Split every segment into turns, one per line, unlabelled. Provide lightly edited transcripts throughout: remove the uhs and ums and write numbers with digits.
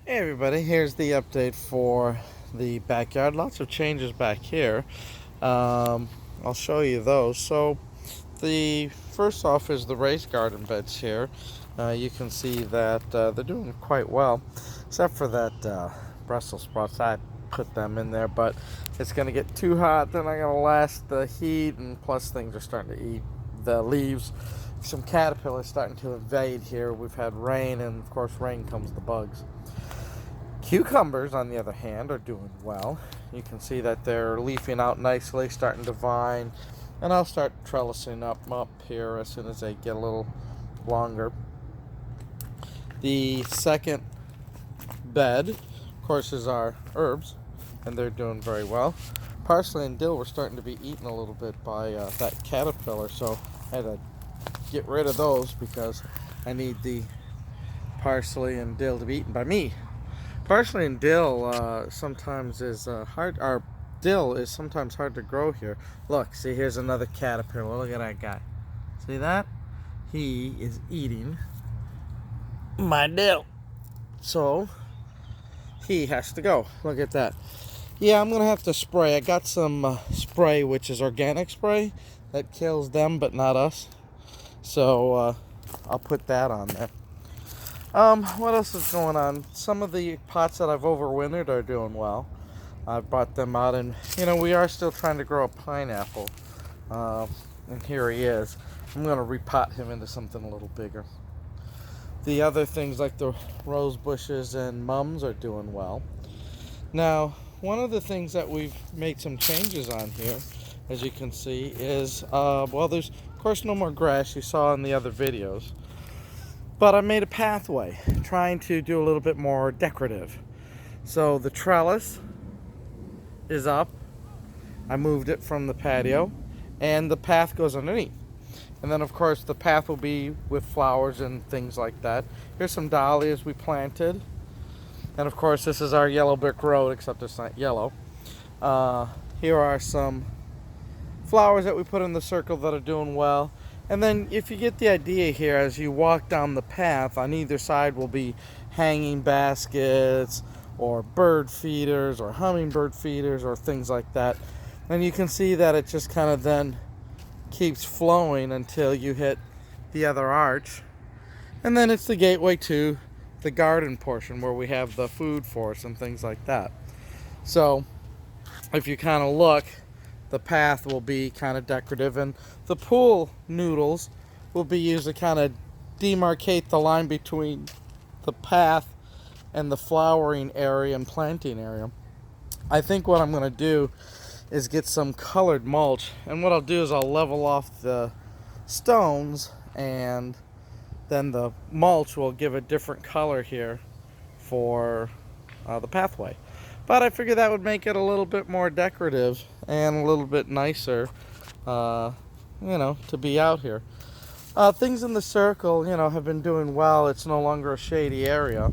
Hey everybody, here's the update for the backyard. Lots of changes back here. I'll show you those. So the first off is the raised garden beds here. You can see that they're doing quite well, except for that Brussels sprouts. I put them in there, but it's going to get too hot. They're not going to last the heat, and plus things are starting to eat the leaves. Some caterpillars starting to invade here. We've had rain, and of course rain comes the bugs. Cucumbers, on the other hand, are doing well. You can see that they're leafing out nicely, starting to vine, and I'll start trellising up here as soon as they get a little longer. The second bed, of course, is our herbs, and they're doing very well. Parsley and dill were starting to be eaten a little bit by that caterpillar, so I had to get rid of those because I need the parsley and dill to be eaten by me. Parsley and dill sometimes is hard. Our dill is sometimes hard to grow here. Look, see, here's another caterpillar. Look at that guy. See that? He is eating my dill. So he has to go. Look at that. Yeah, I'm gonna have to spray. I got some spray, which is organic spray that kills them, but not us. So I'll put that on there. What else is going on? Some of the pots that I've overwintered are doing well. I've brought them out, and we are still trying to grow a pineapple. And here he is. I'm going to repot him into something a little bigger. The other things like the rose bushes and mums are doing well. Now, one of the things that we've made some changes on here, as you can see, is, there's of course no more grass you saw in the other videos. But I made a pathway, trying to do a little bit more decorative. So the trellis is up. I moved it from the patio, and the path goes underneath. And then, of course, the path will be with flowers and things like that. Here's some dahlias we planted. And, of course, this is our yellow brick road, except it's not yellow. Here are some flowers that we put in the circle that are doing well. And then if you get the idea here, as you walk down the path, on either side will be hanging baskets or bird feeders or hummingbird feeders or things like that. And you can see that it just kind of then keeps flowing until you hit the other arch. And then it's the gateway to the garden portion where we have the food for us and things like that. So if you kind of look, the path will be kind of decorative, and the pool noodles will be used to kind of demarcate the line between the path and the flowering area and planting area. I think what I'm going to do is get some colored mulch, and what I'll do is I'll level off the stones, and then the mulch will give a different color here for the pathway. But I figured that would make it a little bit more decorative and a little bit nicer, to be out here. Things in the circle, have been doing well. It's no longer a shady area.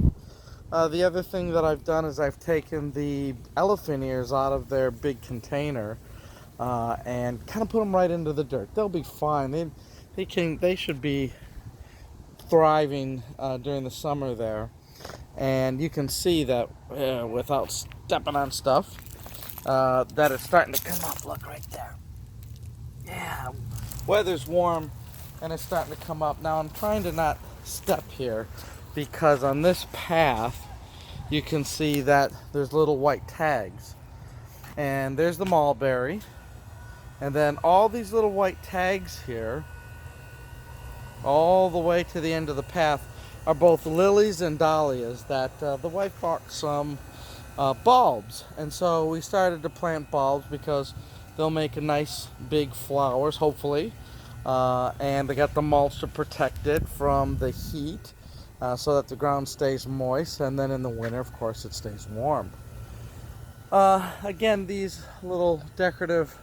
The other thing that I've done is I've taken the elephant ears out of their big container and kind of put them right into the dirt. They'll be fine. They should be thriving during the summer there. And you can see that without stepping on stuff, that it's starting to come up. Look right there. Yeah, weather's warm and it's starting to come up. Now I'm trying to not step here because on this path you can see that there's little white tags. And there's the mulberry. And then all these little white tags here, all the way to the end of the path, are both lilies and dahlias that the wife bought some bulbs. And so we started to plant bulbs because they'll make nice big flowers, hopefully. And they got the mulch to protect it from the heat so that the ground stays moist. And then in the winter, of course, it stays warm. Again, these little decorative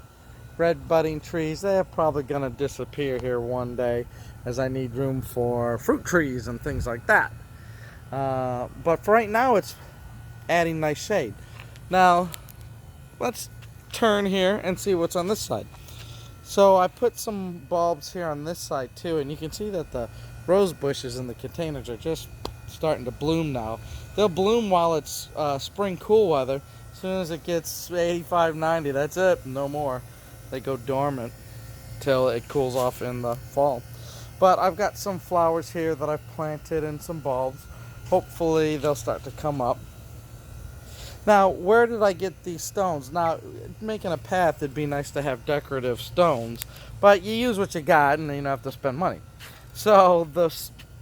red budding trees, they're probably going to disappear here one day as I need room for fruit trees and things like that. But for right now, it's adding nice shade. Now, let's turn here and see what's on this side. So I put some bulbs here on this side too, and you can see that the rose bushes in the containers are just starting to bloom now. They'll bloom while it's spring cool weather. As soon as it gets 85, 90, that's it, no more. They go dormant till it cools off in the fall. But I've got some flowers here that I've planted and some bulbs. Hopefully they'll start to come up. Now, where did I get these stones? Now, making a path, it'd be nice to have decorative stones, but you use what you got and you don't have to spend money. So the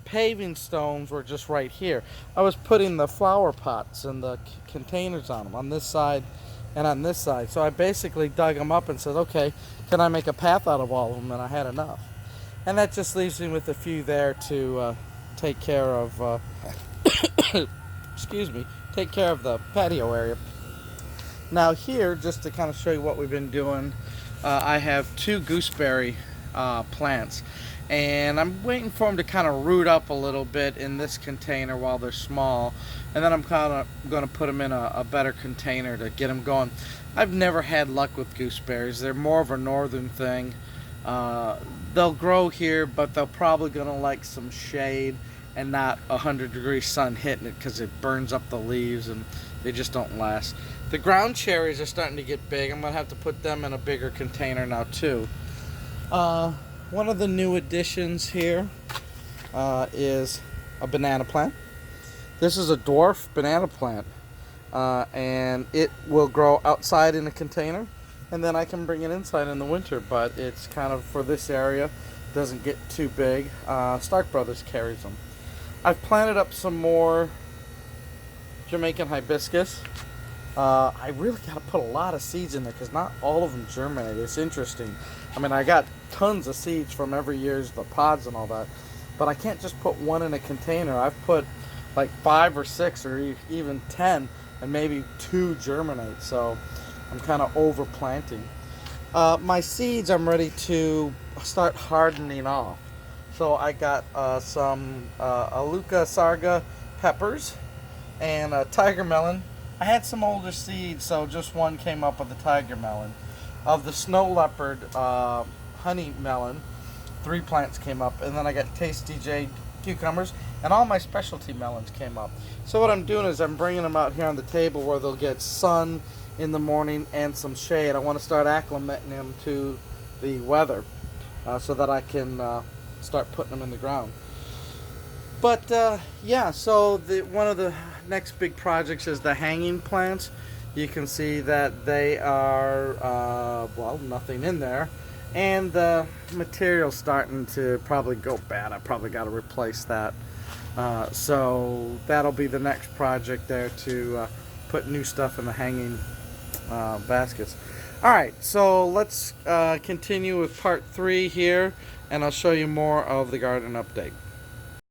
paving stones were just right here. I was putting the flower pots and the containers on them, on this side and on this side. So I basically dug them up and said, okay, can I make a path out of all of them? And I had enough. And that just leaves me with a few there to take care of, excuse me, take care of the patio area. Now here, just to kind of show you what we've been doing, I have 2 gooseberry plants, and I'm waiting for them to kind of root up a little bit in this container while they're small, and then I'm kind of going to put them in a better container to get them going. I've never had luck with gooseberries. They're more of a northern thing. They'll grow here, but they're probably going to like some shade and not 100-degree sun hitting it, because it burns up the leaves and they just don't last. The ground cherries are starting to get big. I'm going to have to put them in a bigger container now too. One of the new additions here is a banana plant. This is a dwarf banana plant, and it will grow outside in a container, and then I can bring it inside in the winter, but it's kind of for this area, doesn't get too big. Stark Brothers carries them. I've planted up some more Jamaican hibiscus. I really got to put a lot of seeds in there because not all of them germinate. It's interesting. I mean, I got tons of seeds from every year's, the pods and all that, but I can't just put one in a container. I've put like 5 or 6 or even 10, and maybe 2 germinate, so I'm kind of over planting. My seeds I'm ready to start hardening off. So I got some Aluca Sarga peppers and a tiger melon. I had some older seeds, so just one came up with the tiger melon. Of the snow leopard honey melon, 3 plants came up, and then I got Tasty J cucumbers, and all my specialty melons came up. So what I'm doing is I'm bringing them out here on the table where they'll get sun in the morning and some shade. I want to start acclimating them to the weather so that I can start putting them in the ground. But yeah, so one of the next big projects is the hanging plants. You can see that they are, well, nothing in there. And the material's starting to probably go bad. I probably got to replace that. So that'll be the next project there, to put new stuff in the hanging baskets. Alright, so let's continue with part 3 here, and I'll show you more of the garden update.